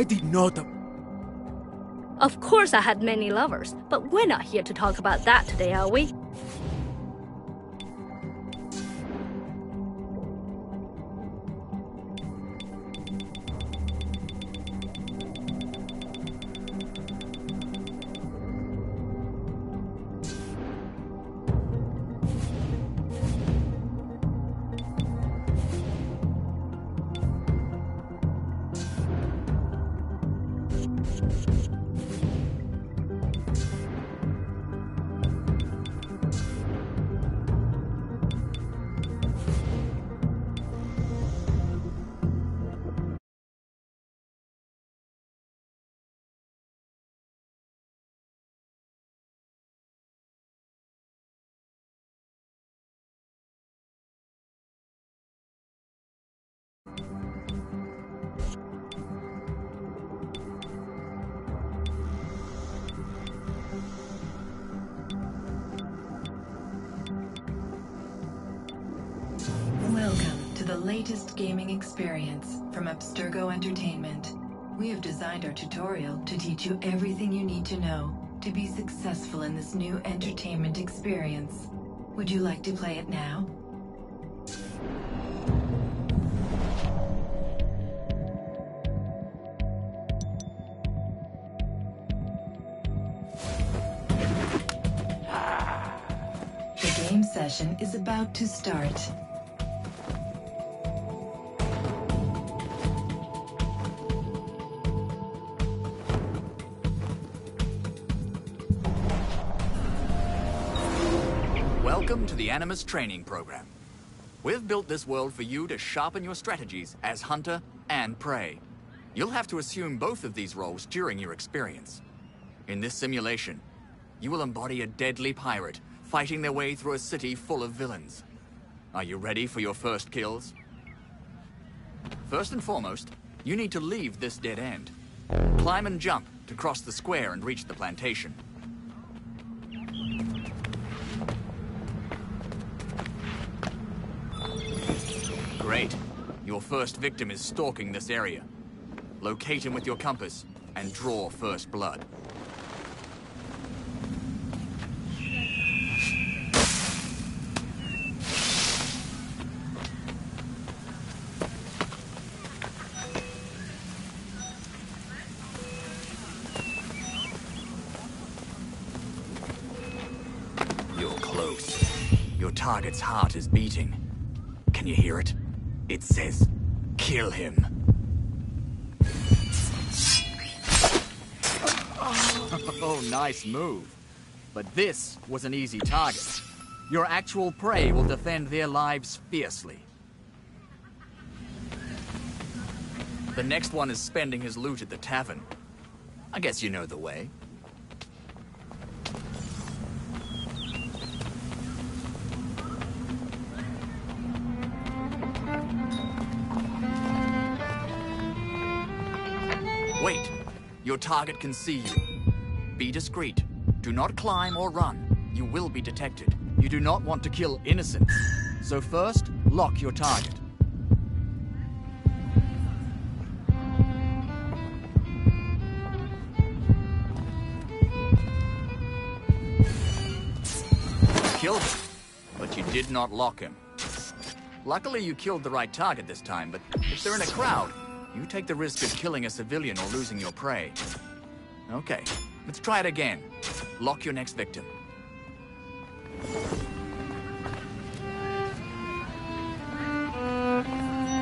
I did not. Of course I had many lovers, but we're not here to talk about that today, are we? Welcome to the latest gaming experience from Abstergo Entertainment. We have designed our tutorial to teach you everything you need to know to be successful in this new entertainment experience. Would you like to play it now? The game session is about to start. Welcome to the Animus training program. We've built this world for you to sharpen your strategies as hunter and prey. You'll have to assume both of these roles during your experience. In this simulation, you will embody a deadly pirate fighting their way through a city full of villains. Are you ready for your first kills? First and foremost, you need to leave this dead end. Climb and jump to cross the square and reach the plantation. Great. Your first victim is stalking this area. Locate him with your compass and draw first blood. You're close. Your target's heart is beating. Can you hear it? It says, kill him. Oh, nice move. But this was an easy target. Your actual prey will defend their lives fiercely. The next one is spending his loot at the tavern. I guess you know the way. Wait. Your target can see you. Be discreet. Do not climb or run. You will be detected. You do not want to kill innocents. So first, lock your target. Killed him, but you did not lock him. Luckily, you killed the right target this time, but if they're in a crowd, you take the risk of killing a civilian or losing your prey. Okay, let's try it again. Lock your next victim.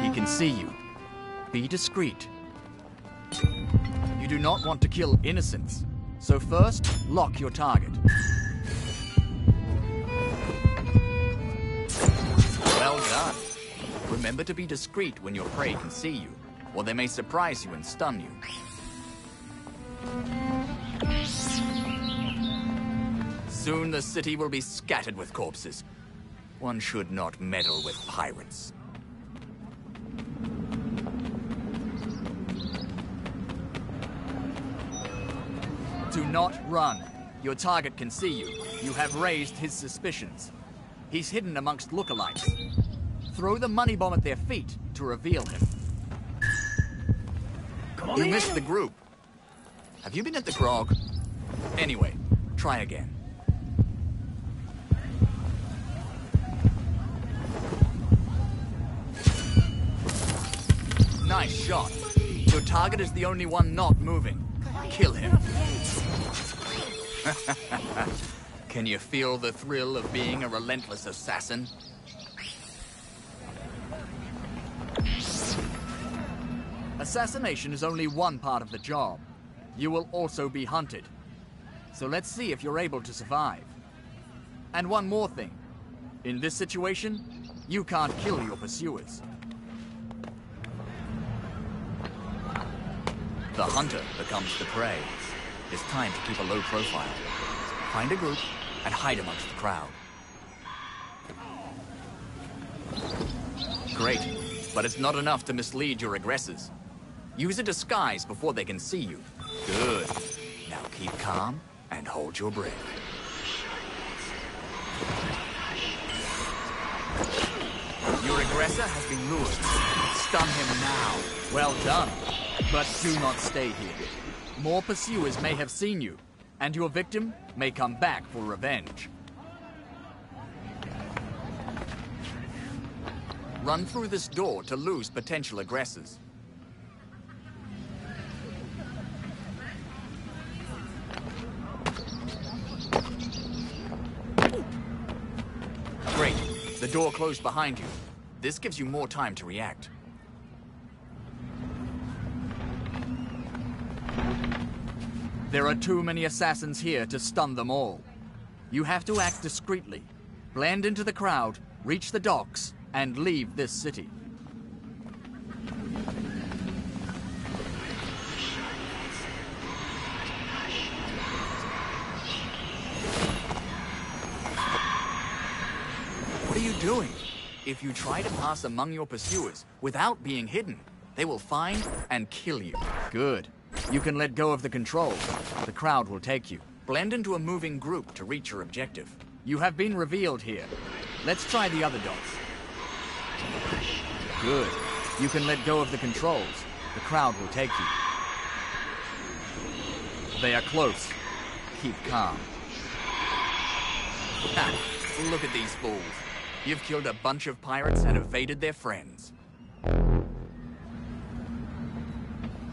He can see you. Be discreet. You do not want to kill innocents. So first, lock your target. Well done. Remember to be discreet when your prey can see you, or they may surprise you and stun you. Soon the city will be scattered with corpses. One should not meddle with pirates. Do not run. Your target can see you. You have raised his suspicions. He's hidden amongst lookalikes. Throw the money bomb at their feet to reveal him. You missed the group. Have you been at the grog? Anyway, try again. Nice shot. Your target is the only one not moving. Kill him. Can you feel the thrill of being a relentless assassin? Assassination is only one part of the job. You will also be hunted. So let's see if you're able to survive. And one more thing. In this situation, you can't kill your pursuers. The hunter becomes the prey. It's time to keep a low profile. Find a group and hide amongst the crowd. Great, but it's not enough to mislead your aggressors. Use a disguise before they can see you. Good. Now keep calm and hold your breath. Your aggressor has been lured. Stun him now. Well done. But do not stay here. More pursuers may have seen you, and your victim may come back for revenge. Run through this door to lose potential aggressors. Great. The door closed behind you. This gives you more time to react. There are too many assassins here to stun them all. You have to act discreetly, blend into the crowd, reach the docks, and leave this city. What are you doing? If you try to pass among your pursuers without being hidden, they will find and kill you. Good. You can let go of the controls. The crowd will take you. Blend into a moving group to reach your objective. You have been revealed here. Let's try the other dogs. Good. You can let go of the controls. The crowd will take you. They are close. Keep calm. Ha! Look at these fools. You've killed a bunch of pirates and evaded their friends.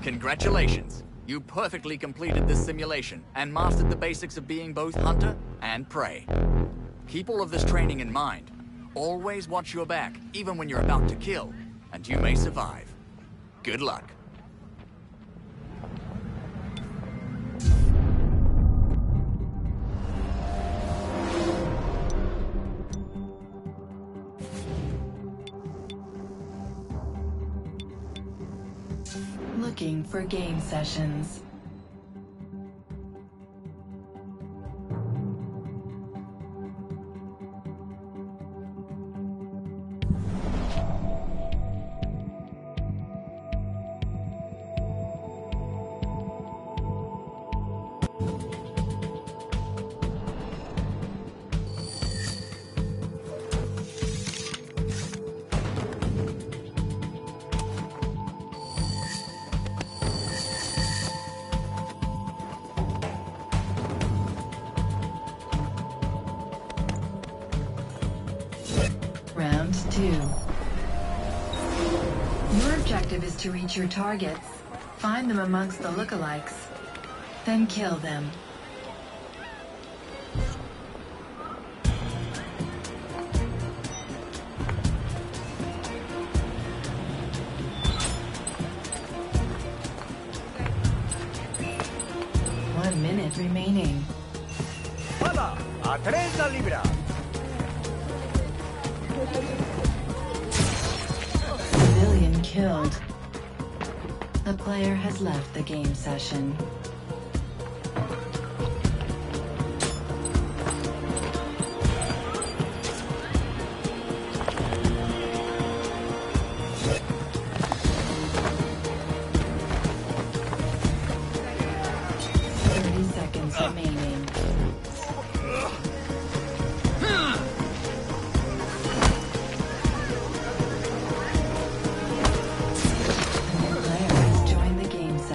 Congratulations! You perfectly completed this simulation and mastered the basics of being both hunter and prey. Keep all of this training in mind. Always watch your back, even when you're about to kill, and you may survive. Good luck. Looking for game sessions. Round 2. Your objective is to reach your targets, find them amongst the lookalikes, then kill them. One minute remaining. ¡Hala! ¡A 30 libras! Civilian killed. The player has left the game session. Remaining. The player has joined the game session.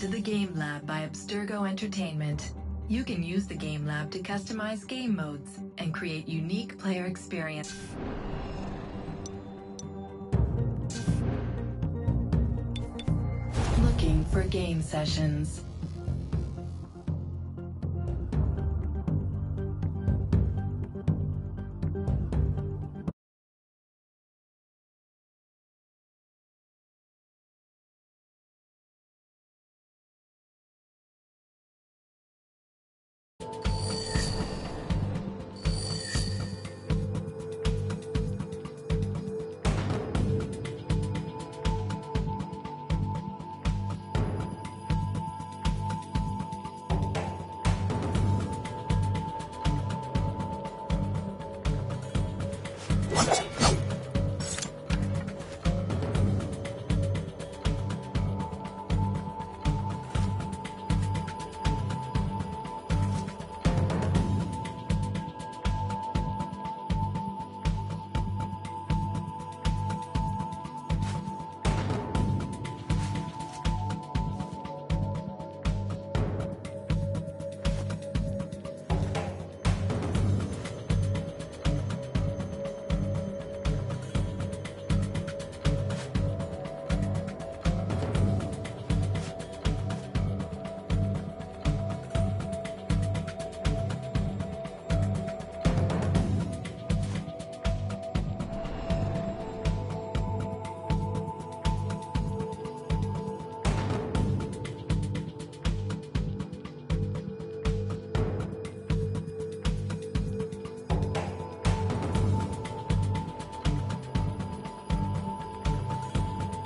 to the Game Lab by Abstergo Entertainment. You can use the Game Lab to customize game modes and create unique player experience. Looking for game sessions.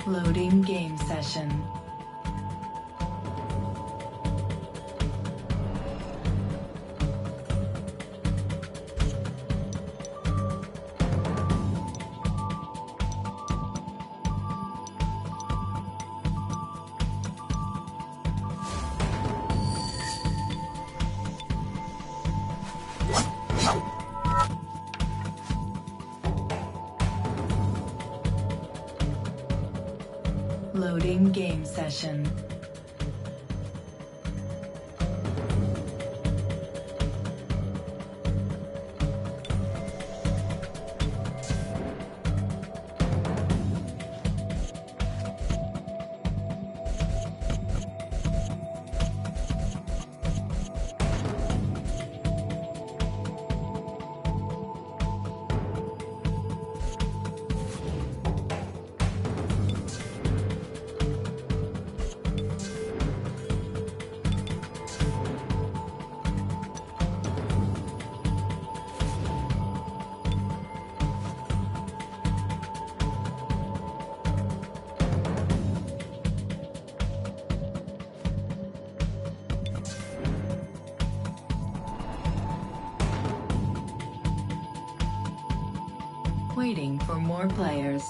Loading game session. Loading game session. Waiting for more players.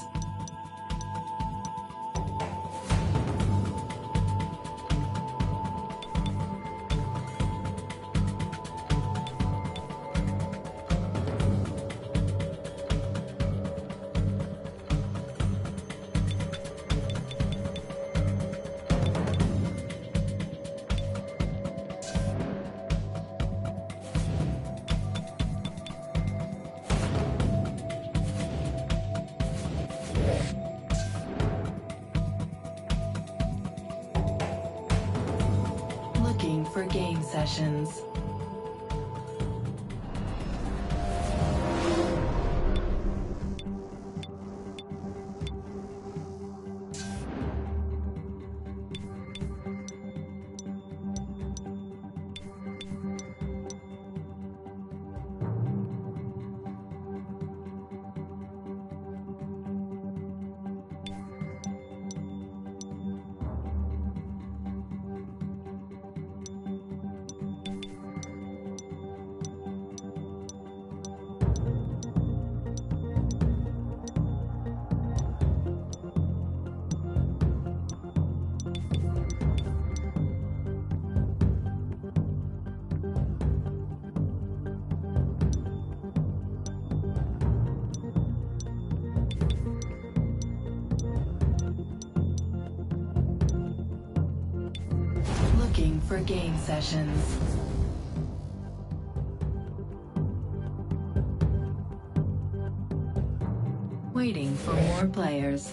Looking for game sessions. Looking for game sessions. Waiting for more players.